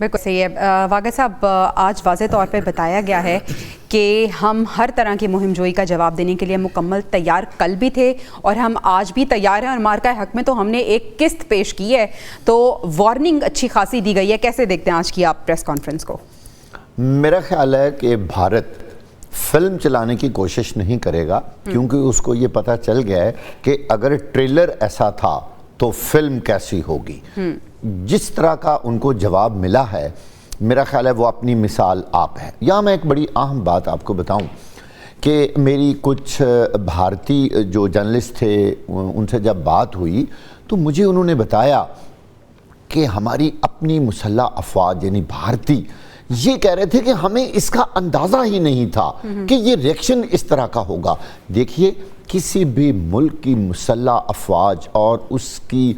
بالکل صحیح ہے واقع صاحب، آج واضح طور پہ بتایا گیا ہے کہ ہم ہر طرح کی مہم جوئی کا جواب دینے کے لیے مکمل تیار کل بھی تھے اور ہم آج بھی تیار ہیں، اور مارکہ حق میں تو ہم نے ایک قسط پیش کی ہے، تو وارننگ اچھی خاصی دی گئی ہے۔ کیسے دیکھتے ہیں آج کی آپ پریس کانفرنس کو؟ میرا خیال ہے کہ بھارت فلم چلانے کی کوشش نہیں کرے گا، کیونکہ اس کو یہ پتہ چل گیا ہے کہ اگر ٹریلر ایسا تھا تو فلم کیسی ہوگی۔ جس طرح کا ان کو جواب ملا ہے، میرا خیال ہے وہ اپنی مثال آپ ہے۔ یہاں میں ایک بڑی اہم بات آپ کو بتاؤں کہ میری کچھ بھارتی جو جرنلسٹ تھے ان سے جب بات ہوئی تو مجھے انہوں نے بتایا کہ ہماری اپنی مسلح افواج یعنی بھارتی یہ کہہ رہے تھے کہ ہمیں اس کا اندازہ ہی نہیں تھا کہ یہ ریئیکشن اس طرح کا ہوگا۔ دیکھیے، کسی بھی ملک کی مسلح افواج اور اس کی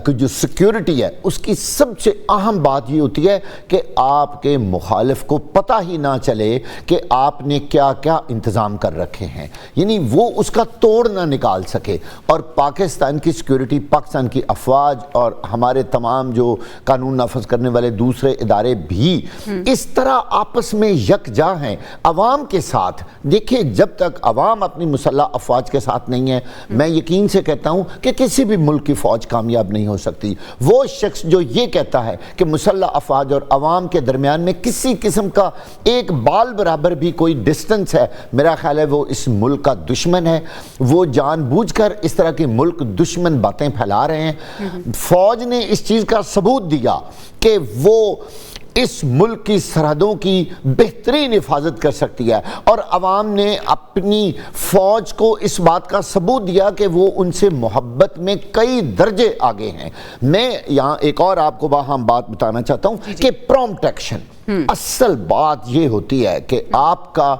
جو سیکیورٹی ہے، اس کی سب سے اہم بات یہ ہوتی ہے کہ آپ کے مخالف کو پتہ ہی نہ چلے کہ آپ نے کیا کیا انتظام کر رکھے ہیں، یعنی وہ اس کا توڑ نہ نکال سکے۔ اور پاکستان کی سیکیورٹی، پاکستان کی افواج اور ہمارے تمام جو قانون نافذ کرنے والے دوسرے ادارے بھی اس طرح آپس میں یکجا ہیں عوام کے ساتھ۔ دیکھیں، جب تک عوام اپنی مسلح افواج کے ساتھ نہیں ہے، میں یقین سے کہتا ہوں کہ کسی بھی ملک کی فوج کامیاب نہیں ہو سکتی۔ وہ شخص جو یہ کہتا ہے کہ مسلح افواج اور عوام کے درمیان میں کسی قسم کا ایک بال برابر بھی کوئی ڈسٹنس ہے، میرا خیال ہے وہ اس ملک کا دشمن ہے۔ وہ جان بوجھ کر اس طرح کی ملک دشمن باتیں پھیلا رہے ہیں۔ فوج نے اس چیز کا ثبوت دیا کہ وہ اس ملک کی سرحدوں کی بہترین حفاظت کر سکتی ہے، اور عوام نے اپنی فوج کو اس بات کا ثبوت دیا کہ وہ ان سے محبت میں کئی درجے آگے ہیں۔ میں یہاں ایک اور آپ کو باہم بات بتانا چاہتا ہوں کہ پرومپٹ ایکشن، اصل بات یہ ہوتی ہے کہ آپ کا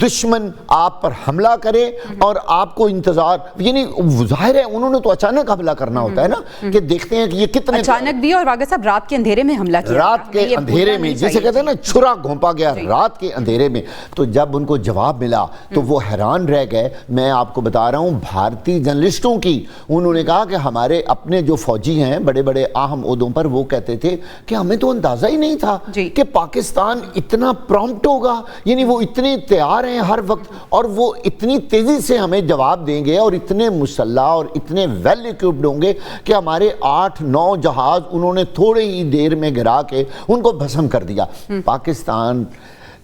دشمن آپ پر حملہ کرے اور آپ کو انتظار، یعنی ظاہر ہے انہوں نے تو اچانک حملہ کرنا ہوتا ہے نا، کہ دیکھتے ہیں کہ یہ کتنے اچانک بھی، اور واقع صاحب رات کے اندھیرے میں حملہ کیا، رات کے اندھیرے میں، جسے کہتے ہیں نا چھرا گھونپا گیا رات کے اندھیرے میں۔ تو جب ان کو جواب ملا تو وہ حیران رہ گئے۔ میں آپ کو بتا رہا ہوں بھارتی جرنلسٹوں کی، انہوں نے کہا کہ ہمارے اپنے جو فوجی ہیں بڑے بڑے اہم عہدوں پر، وہ کہتے تھے کہ ہمیں تو اندازہ ہی نہیں تھا کہ پاکستان اتنا پرومپٹ ہوگا، یعنی وہ اتنے تیار ہیں ہر وقت، اور وہ اتنی تیزی سے ہمیں جواب دیں گے، اور اتنے مسلح اور اتنے ویل ایکوپڈ ہوں گے کہ ہمارے 8-9 جہاز انہوں نے تھوڑے ہی دیر میں گرا کے ان کو بھسم کر دیا۔ پاکستان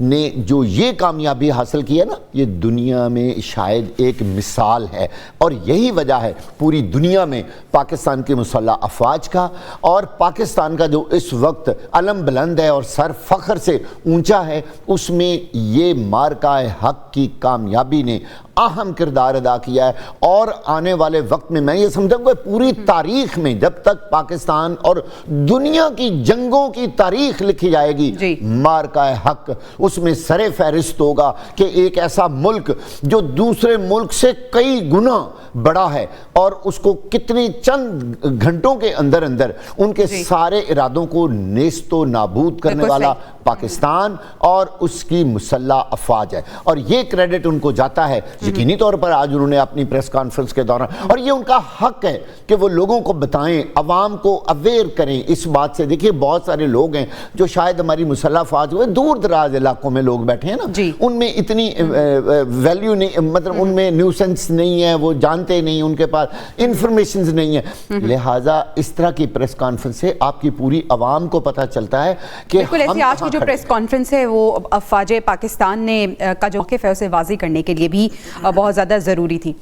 نے جو یہ کامیابی حاصل کی ہے نا، یہ دنیا میں شاید ایک مثال ہے، اور یہی وجہ ہے پوری دنیا میں پاکستان کی مسلح افواج کا اور پاکستان کا جو اس وقت علم بلند ہے اور سر فخر سے اونچا ہے، اس میں یہ مارکہ حق کی کامیابی نے اہم کردار ادا کیا ہے۔ اور آنے والے وقت میں یہ سمجھتا ہوں کہ پوری تاریخ میں جب تک پاکستان اور دنیا کی جنگوں کی تاریخ لکھی جائے گی، مارکہ حق اس میں سر فہرست ہوگا کہ ایک ایسا ملک جو دوسرے ملک سے کئی گنا بڑا ہے، اور اس کو کتنی چند گھنٹوں کے اندر اندر ان کے سارے ارادوں کو نیست و نابود کرنے والا پاکستان اور اس کی مسلح افواج ہے۔ اور یہ کریڈٹ ان کو جاتا ہے یقینی طور پر۔ آج انہوں نے اپنی پریس کانفرنس کے دوران، اور یہ ان کا حق ہے کہ وہ لوگوں کو بتائیں، عوام کو اویئر کریں اس بات سے۔ دیکھیے، بہت سارے لوگ ہیں جو شاید ہماری مسلح افواج ہوئے دور دراز علاقوں میں لوگ بیٹھے ہیں نا، ان میں اتنی ویلیو نہیں، مطلب ان میں نیوسنس نہیں ہے، وہ جانتے نہیں، ان کے پاس انفارمیشنز نہیں ہے۔ لہٰذا اس طرح کی پریس کانفرنس سے آپ کی پوری عوام کو پتہ چلتا ہے کہ ہم آج کی جو پریس کانفرنس ہے وہ افواج پاکستان نے کا جو موقف ہے اسے واضح کرنے کے لیے بھی بہت زیادہ ضروری تھی۔